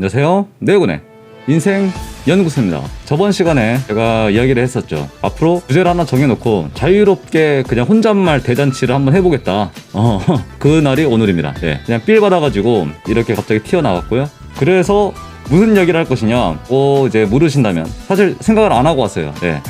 안녕하세요. 네군의 인생 연구소입니다. 저번 시간에 제가 이야기를 했었죠. 앞으로 주제를 하나 정해놓고 자유롭게 그냥 혼잣말 대잔치를 한번 해보겠다. 그날이 오늘입니다. 네, 그냥 삘 받아가지고 이렇게 갑자기 튀어나왔고요. 그래서 무슨 이야기를 할 것이냐 이제 물으신다면 사실 생각을 안 하고 왔어요. 네.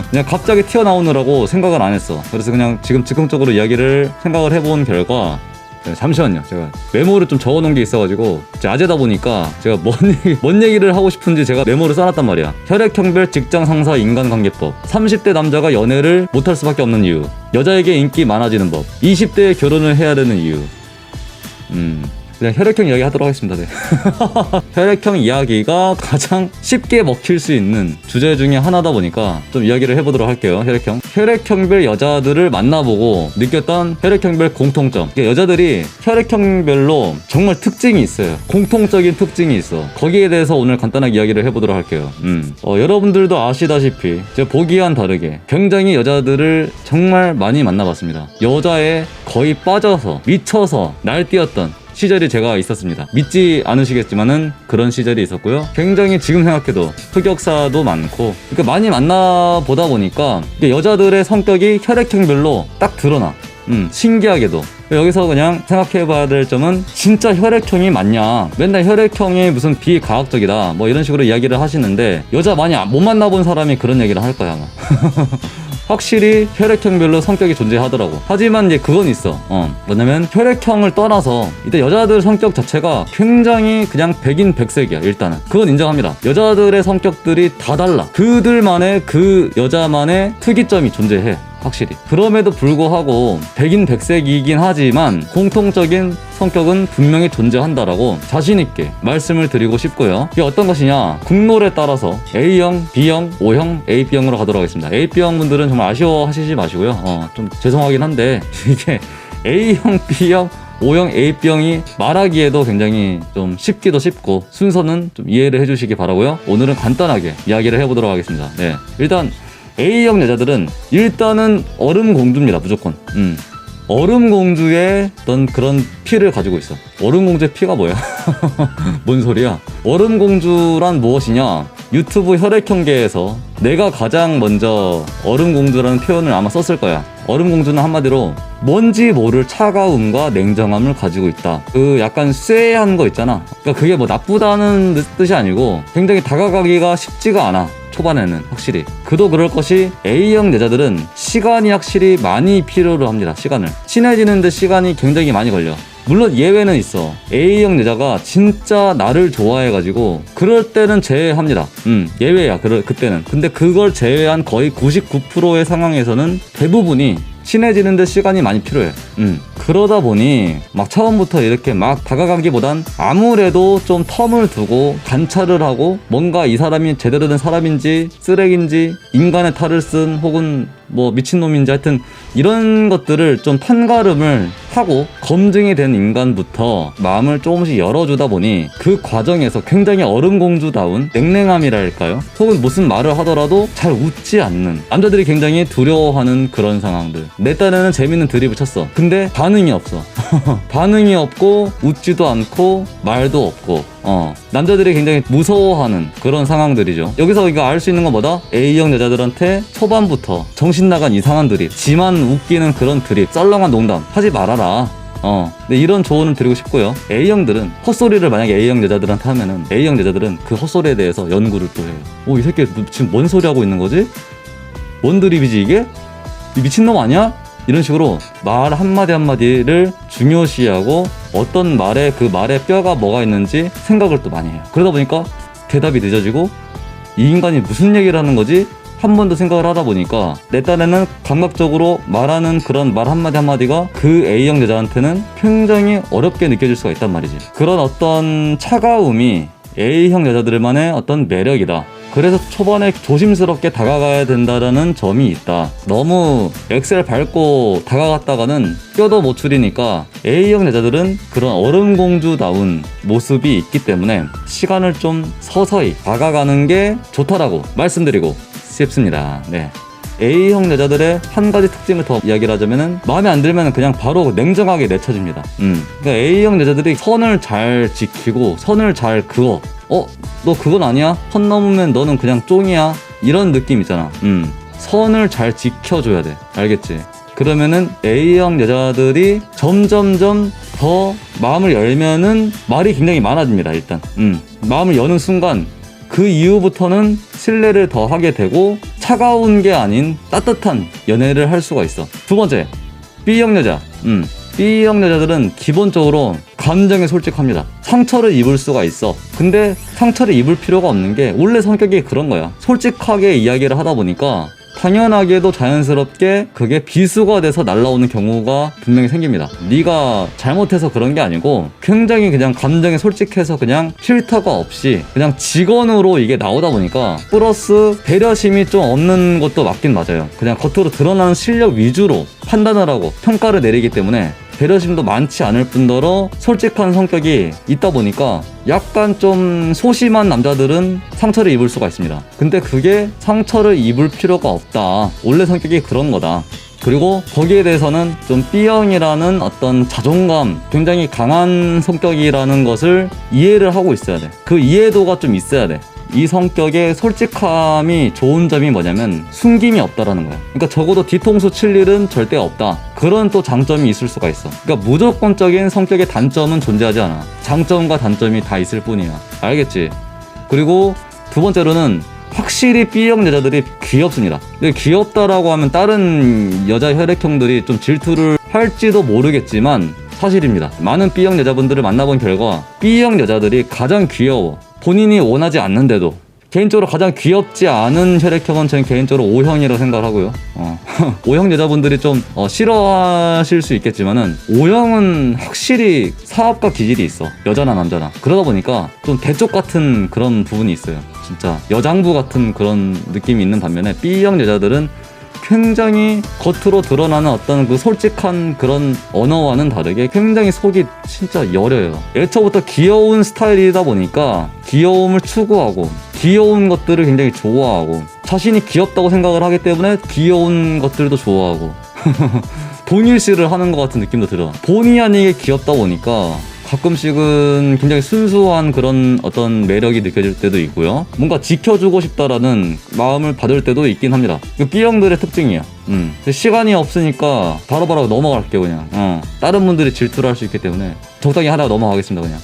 그냥 갑자기 튀어나오느라고 생각을 안 했어. 그래서 그냥 지금 즉흥적으로 이야기를 생각을 해본 결과, 네, 잠시만요. 제가 메모를 좀 적어놓은 게 있어가지고 아재다 보니까 제가 뭔 얘기를 하고 싶은지 제가 메모를 써놨단 말이야. 혈액형별 직장상사 인간관계법, 30대 남자가 연애를 못할 수밖에 없는 이유, 여자에게 인기 많아지는 법, 20대에 결혼을 해야 되는 이유. 그냥 혈액형 이야기 하도록 하겠습니다. 네. 혈액형 이야기가 가장 쉽게 먹힐 수 있는 주제 중에 하나다 보니까 좀 이야기를 해보도록 할게요. 혈액형별 여자들을 만나보고 느꼈던 혈액형별 공통점. 여자들이 혈액형별로 정말 특징이 있어요. 공통적인 특징이 있어. 거기에 대해서 오늘 간단하게 이야기를 해보도록 할게요. 여러분들도 아시다시피 제가 보기와는 다르게 굉장히 여자들을 정말 많이 만나봤습니다. 여자에 거의 빠져서 미쳐서 날뛰었던 시절이 제가 있었습니다. 믿지 않으시겠지만은 그런 시절이 있었고요. 굉장히 지금 생각해도 흑역사도 많고, 그러니까 많이 만나보다 보니까 여자들의 성격이 혈액형별로 딱 드러나. 신기하게도. 여기서 그냥 생각해봐야 될 점은, 진짜 혈액형이 맞냐, 맨날 혈액형이 무슨 비과학적이다 뭐 이런 식으로 이야기를 하시는데, 여자 많이 못 만나본 사람이 그런 얘기를 할 거야 아마. 확실히 혈액형별로 성격이 존재하더라고. 하지만 이제 그건 있어. 뭐냐면 혈액형을 떠나서 이때 여자들 성격 자체가 굉장히 그냥 백인백색이야. 일단은 그건 인정합니다. 여자들의 성격들이 다 달라. 그들만의, 그 여자만의 특이점이 존재해. 확실히. 그럼에도 불구하고 백인백색이긴 하지만 공통적인 성격은 분명히 존재한다라고 자신있게 말씀을 드리고 싶고요. 이게 어떤 것이냐, 국룰에 따라서 A형, B형, O형, AB형으로 가도록 하겠습니다. AB형 분들은 정말 아쉬워하시지 마시고요. 좀 죄송하긴 한데 이게 A형, B형, O형, A형이 말하기에도 굉장히 좀 쉽기도 쉽고, 순서는 좀 이해를 해주시기 바라고요. 오늘은 간단하게 이야기를 해보도록 하겠습니다. 네, 일단 A형 여자들은 일단은 얼음공주입니다. 무조건. 얼음공주의 어떤 그런 피를 가지고 있어. 얼음공주의 피가 뭐야? 뭔 소리야? 얼음공주란 무엇이냐? 유튜브 혈액형계에서 내가 가장 먼저 얼음공주라는 표현을 아마 썼을 거야. 얼음공주는 한마디로 뭔지 모를 차가움과 냉정함을 가지고 있다. 그 약간 쇠한 거 있잖아. 그러니까 그게 뭐 나쁘다는 뜻이 아니고 굉장히 다가가기가 쉽지가 않아. 초반에는 확실히. 그도 그럴 것이, A형 여자들은 시간이 확실히 많이 필요로 합니다. 시간을. 친해지는데 시간이 굉장히 많이 걸려. 물론 예외는 있어. A형 여자가 진짜 나를 좋아해가지고 그럴 때는 제외합니다. 예외야. 그때는. 근데 그걸 제외한 거의 99%의 상황에서는 대부분이 친해지는데 시간이 많이 필요해. 그러다 보니 막 처음부터 이렇게 막 다가가기보단 아무래도 좀 텀을 두고 관찰을 하고, 뭔가 이 사람이 제대로 된 사람인지 쓰레기인지 인간의 탈을 쓴 혹은 뭐 미친놈인지, 하여튼 이런 것들을 좀 판가름을 하고 검증이 된 인간부터 마음을 조금씩 열어주다 보니 그 과정에서 굉장히 얼음공주다운 냉랭함이랄까요? 혹은 무슨 말을 하더라도 잘 웃지 않는, 남자들이 굉장히 두려워하는 그런 상황들. 내 딴에는 재밌는 드립을 쳤어. 근데 반응이 없어. 반응이 없고 웃지도 않고 말도 없고, 남자들이 굉장히 무서워하는 그런 상황들이죠. 여기서 이거 알 수 있는 건 뭐다? A형 여자들한테 초반부터 정신 나간 이상한 드립, 지만 웃기는 그런 드립, 썰렁한 농담 하지 말아라. 근데 이런 조언을 드리고 싶고요. A형들은 헛소리를 만약에 A형 여자들한테 하면은, A형 여자들은 그 헛소리에 대해서 연구를 또 해요. 이 새끼 지금 뭔 소리 하고 있는 거지? 뭔 드립이지 이게? 이 미친놈 아니야? 이런 식으로 말 한마디 한마디를 중요시하고, 어떤 말에 그 말에 뼈가 뭐가 있는지 생각을 또 많이 해요. 그러다 보니까 대답이 늦어지고, 이 인간이 무슨 얘기를 하는 거지? 한 번 더 생각을 하다 보니까 내 딴에는 감각적으로 말하는 그런 말 한마디 한마디가 그 A형 여자한테는 굉장히 어렵게 느껴질 수가 있단 말이지. 그런 어떤 차가움이 A형 여자들만의 어떤 매력이다. 그래서 초반에 조심스럽게 다가가야 된다라는 점이 있다. 너무 엑셀 밟고 다가갔다가는 뼈도 못 추리니까 A형 여자들은 그런 얼음공주다운 모습이 있기 때문에 시간을 좀 서서히 다가가는 게 좋다라고 말씀드리고 싶습니다. 네. A형 여자들의 한 가지 특징을 더 이야기를 하자면은 마음에 안 들면 그냥 바로 냉정하게 내쳐집니다. 그러니까 A형 여자들이 선을 잘 지키고 선을 잘 그어. 너 그건 아니야? 선 넘으면 너는 그냥 쫑이야. 이런 느낌 있잖아. 선을 잘 지켜줘야 돼. 알겠지? 그러면은 A형 여자들이 점점점 더 마음을 열면은 말이 굉장히 많아집니다. 일단 마음을 여는 순간 그 이후부터는 신뢰를 더 하게 되고 차가운 게 아닌 따뜻한 연애를 할 수가 있어. 두 번째, B형 여자. B형 여자들은 기본적으로 감정에 솔직합니다. 상처를 입을 수가 있어. 근데 상처를 입을 필요가 없는 게 원래 성격이 그런 거야. 솔직하게 이야기를 하다 보니까 당연하게도 자연스럽게 그게 비수가 돼서 날라오는 경우가 분명히 생깁니다. 네가 잘못해서 그런 게 아니고 굉장히 그냥 감정에 솔직해서 그냥 필터가 없이 그냥 직원으로 이게 나오다 보니까 플러스 배려심이 좀 없는 것도 맞긴 맞아요. 그냥 겉으로 드러나는 실력 위주로 판단을 하고 평가를 내리기 때문에 배려심도 많지 않을 뿐더러 솔직한 성격이 있다 보니까 약간 좀 소심한 남자들은 상처를 입을 수가 있습니다. 근데 그게 상처를 입을 필요가 없다. 원래 성격이 그런 거다. 그리고 거기에 대해서는 좀 B형이라는 어떤 자존감, 굉장히 강한 성격이라는 것을 이해를 하고 있어야 돼. 그 이해도가 좀 있어야 돼. 이 성격의 솔직함이 좋은 점이 뭐냐면 숨김이 없다라는 거야. 그러니까 적어도 뒤통수 칠 일은 절대 없다. 그런 또 장점이 있을 수가 있어. 그러니까 무조건적인 성격의 단점은 존재하지 않아. 장점과 단점이 다 있을 뿐이야. 알겠지? 그리고 두 번째로는 확실히 B형 여자들이 귀엽습니다. 근데 귀엽다라고 하면 다른 여자 혈액형들이 좀 질투를 할지도 모르겠지만 사실입니다. 많은 B형 여자분들을 만나본 결과 B형 여자들이 가장 귀여워. 본인이 원하지 않는데도. 개인적으로 가장 귀엽지 않은 혈액형은 저는 개인적으로 O형이라고 생각을 하고요. O형 여자분들이 좀 싫어하실 수 있겠지만은 O형은 확실히 사업가 기질이 있어. 여자나 남자나. 그러다 보니까 좀 대쪽 같은 그런 부분이 있어요. 진짜 여장부 같은 그런 느낌이 있는 반면에 B형 여자들은 굉장히 겉으로 드러나는 어떤 그 솔직한 그런 언어와는 다르게 굉장히 속이 진짜 여려요. 애초부터 귀여운 스타일이다 보니까 귀여움을 추구하고 귀여운 것들을 굉장히 좋아하고 자신이 귀엽다고 생각을 하기 때문에 귀여운 것들도 좋아하고 동일시를 하는 것 같은 느낌도 들어. 본의 아니게 귀엽다 보니까 가끔씩은 굉장히 순수한 그런 어떤 매력이 느껴질 때도 있고요. 뭔가 지켜주고 싶다라는 마음을 받을 때도 있긴 합니다. B형들의 특징이야. 시간이 없으니까 바로바로 넘어갈게요 그냥. 다른 분들이 질투를 할 수 있기 때문에 적당히 하다가 넘어가겠습니다 그냥.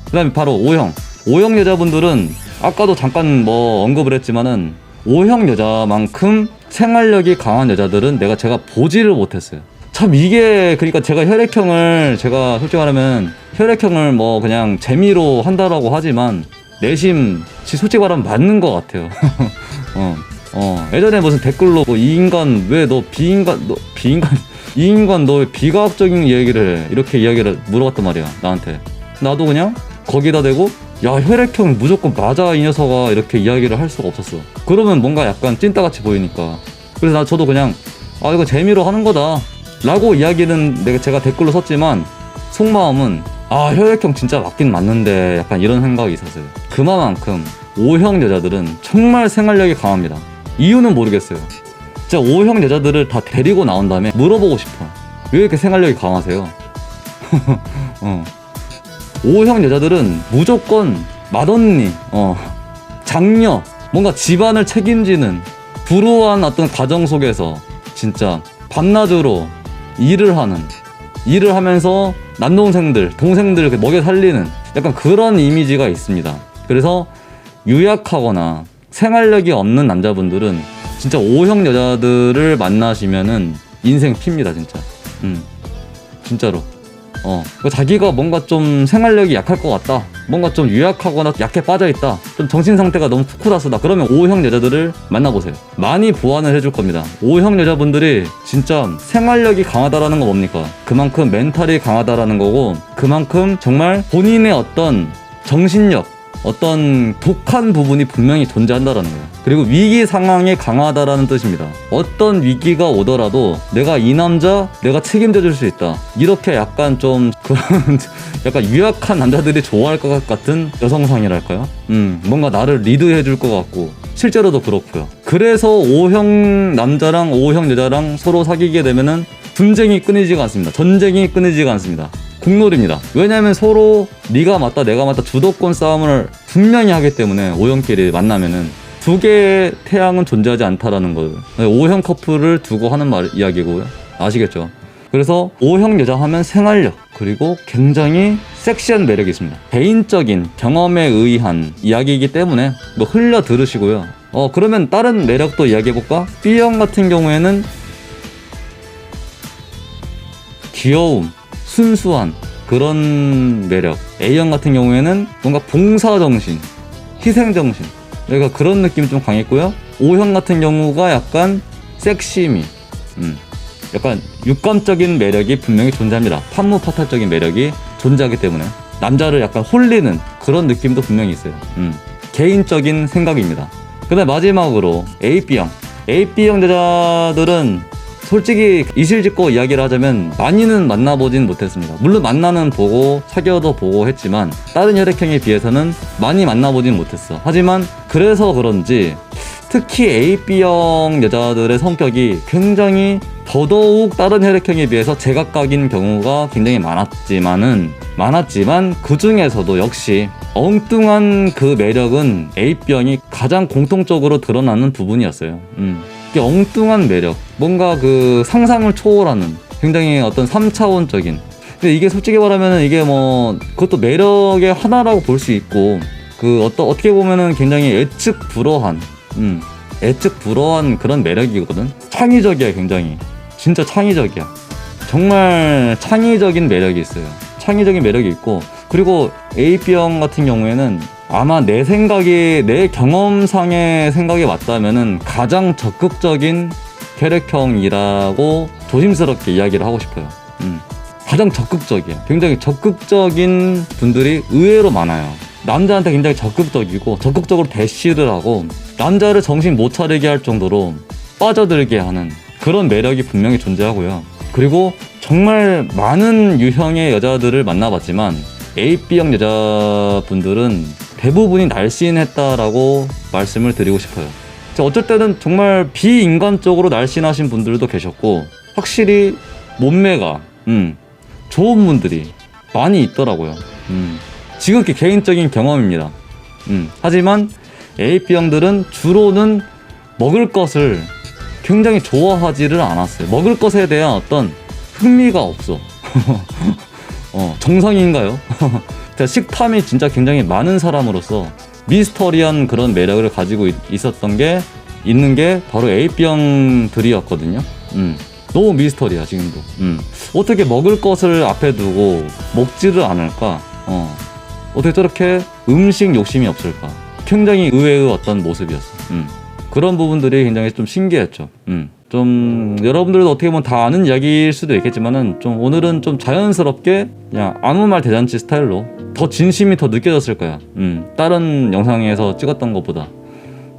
그 다음에 바로 O형. O형 여자분들은 아까도 잠깐 언급을 했지만은 O형 여자만큼 생활력이 강한 여자들은 제가 보지를 못했어요. 참 이게 그러니까 제가 솔직히 말하면 혈액형을 그냥 재미로 한다라고 하지만 내심 솔직히 말하면 맞는 것 같아요. 예전에 무슨 댓글로 이 인간 왜 너 이 인간 너 왜 비과학적인 얘기를 해 이렇게 이야기를 물어봤단 말이야 나한테. 나도 그냥 거기다 대고 야 혈액형 무조건 맞아 이 녀석아 이렇게 이야기를 할 수가 없었어. 그러면 뭔가 약간 찐따같이 보이니까. 그래서 저도 그냥 이거 재미로 하는 거다 라고 이야기는 제가 댓글로 썼지만 속마음은 혈액형 진짜 맞긴 맞는데 약간 이런 생각이 있었어요. 그만큼 O형 여자들은 정말 생활력이 강합니다. 이유는 모르겠어요. 진짜 O형 여자들을 다 데리고 나온 다음에 물어보고 싶어. 왜 이렇게 생활력이 강하세요? O형 여자들은 무조건 맏언니, 장녀, 뭔가 집안을 책임지는 불우한 어떤 가정 속에서 진짜 밤낮으로 일을 하면서 남동생들, 동생들 먹여 살리는 약간 그런 이미지가 있습니다. 그래서 유약하거나 생활력이 없는 남자분들은 진짜 O형 여자들을 만나시면은 인생 핍니다, 진짜. 진짜로. 자기가 뭔가 좀 생활력이 약할 것 같다. 뭔가 좀 유약하거나 약해 빠져있다. 좀 정신상태가 너무 푸쿠다스다. 그러면 O형 여자들을 만나보세요. 많이 보완을 해줄 겁니다. O형 여자분들이 진짜 생활력이 강하다라는 건 뭡니까? 그만큼 멘탈이 강하다라는 거고 그만큼 정말 본인의 어떤 정신력 어떤 독한 부분이 분명히 존재한다라는 거예요. 그리고 위기 상황에 강하다라는 뜻입니다. 어떤 위기가 오더라도 내가 이 남자 내가 책임져 줄 수 있다. 이렇게 약간 좀 그런 약간 유약한 남자들이 좋아할 것 같은 여성상이랄까요? 뭔가 나를 리드해 줄 것 같고 실제로도 그렇고요. 그래서 O형 남자랑 O형 여자랑 서로 사귀게 되면은 분쟁이 끊이지가 않습니다. 전쟁이 끊이지가 않습니다. 공놀이입니다. 왜냐하면 서로 네가 맞다 내가 맞다 주도권 싸움을 분명히 하기 때문에 O형끼리 만나면은 두 개의 태양은 존재하지 않다라는 걸 O형 커플을 두고 하는 이야기고요. 아시겠죠? 그래서 O형 여자 하면 생활력 그리고 굉장히 섹시한 매력이 있습니다. 개인적인 경험에 의한 이야기이기 때문에 뭐 흘려 들으시고요. 그러면 다른 매력도 이야기해볼까? B형 같은 경우에는 귀여움, 순수한 그런 매력. A형 같은 경우에는 뭔가 봉사정신, 희생정신. 그러니까 그런 느낌이 좀 강했고요. O형 같은 경우가 약간 섹시미, 약간 육감적인 매력이 분명히 존재합니다. 판무파탈적인 매력이 존재하기 때문에 남자를 약간 홀리는 그런 느낌도 분명히 있어요. 개인적인 생각입니다. 그 다음 마지막으로 AB 형 여자들은 솔직히 이실직고 이야기를 하자면 많이는 만나보진 못했습니다. 물론 만나는 보고 사귀어도 보고 했지만 다른 혈액형에 비해서는 많이 만나보진 못했어. 하지만 그래서 그런지 특히 AB형 여자들의 성격이 굉장히 더더욱 다른 혈액형에 비해서 제각각인 경우가 굉장히 많았지만 그 중에서도 역시 엉뚱한 그 매력은 AB형이 가장 공통적으로 드러나는 부분이었어요. 이게 엉뚱한 매력, 뭔가 그 상상을 초월하는 굉장히 어떤 3차원적인. 근데 이게 솔직히 말하면은 이게 뭐 그것도 매력의 하나라고 볼 수 있고 어떻게 보면은 굉장히 애측 불허한 그런 매력이거든. 창의적이야. 굉장히 진짜 창의적이야. 정말 창의적인 매력이 있어요. 창의적인 매력이 있고, 그리고 AB형 같은 경우에는 아마 내 경험상의 생각이 맞다면은 가장 적극적인 혈액형이라고 조심스럽게 이야기를 하고 싶어요. 가장 적극적이야. 굉장히 적극적인 분들이 의외로 많아요. 남자한테 굉장히 적극적이고 적극적으로 대시를 하고 남자를 정신 못 차리게 할 정도로 빠져들게 하는 그런 매력이 분명히 존재하고요. 그리고 정말 많은 유형의 여자들을 만나봤지만 AB형 여자분들은 대부분이 날씬했다라고 말씀을 드리고 싶어요. 어쩔 때는 정말 비인간적으로 날씬하신 분들도 계셨고 확실히 몸매가 좋은 분들이 많이 있더라고요. 지극히 개인적인 경험입니다. 하지만 AB형들은 주로는 먹을 것을 굉장히 좋아하지를 않았어요. 먹을 것에 대한 어떤 흥미가 없어. 정상인가요? 식탐이 진짜 굉장히 많은 사람으로서 미스터리한 그런 매력을 가지고 있는 게 바로 AB형들이었거든요. 너무 미스터리야 지금도. 어떻게 먹을 것을 앞에 두고 먹지를 않을까? 어떻게 저렇게 음식 욕심이 없을까? 굉장히 의외의 어떤 모습이었어. 그런 부분들이 굉장히 좀 신기했죠. 좀 여러분들도 어떻게 보면 다 아는 이야기일 수도 있겠지만은 좀 오늘은 좀 자연스럽게 그냥 아무 말 대잔치 스타일로 더 진심이 더 느껴졌을 거야. 다른 영상에서 찍었던 것보다.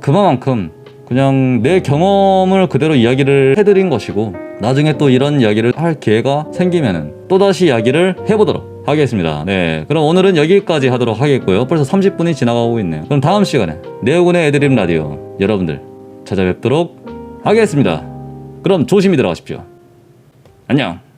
그만큼 그냥 내 경험을 그대로 이야기를 해드린 것이고, 나중에 또 이런 이야기를 할 기회가 생기면은 또다시 이야기를 해보도록 하겠습니다. 네, 그럼 오늘은 여기까지 하도록 하겠고요. 벌써 30분이 지나가고 있네요. 그럼 다음 시간에 네오군의 애드립 라디오 여러분들 찾아뵙도록 하겠습니다. 그럼 조심히 들어가십시오. 안녕.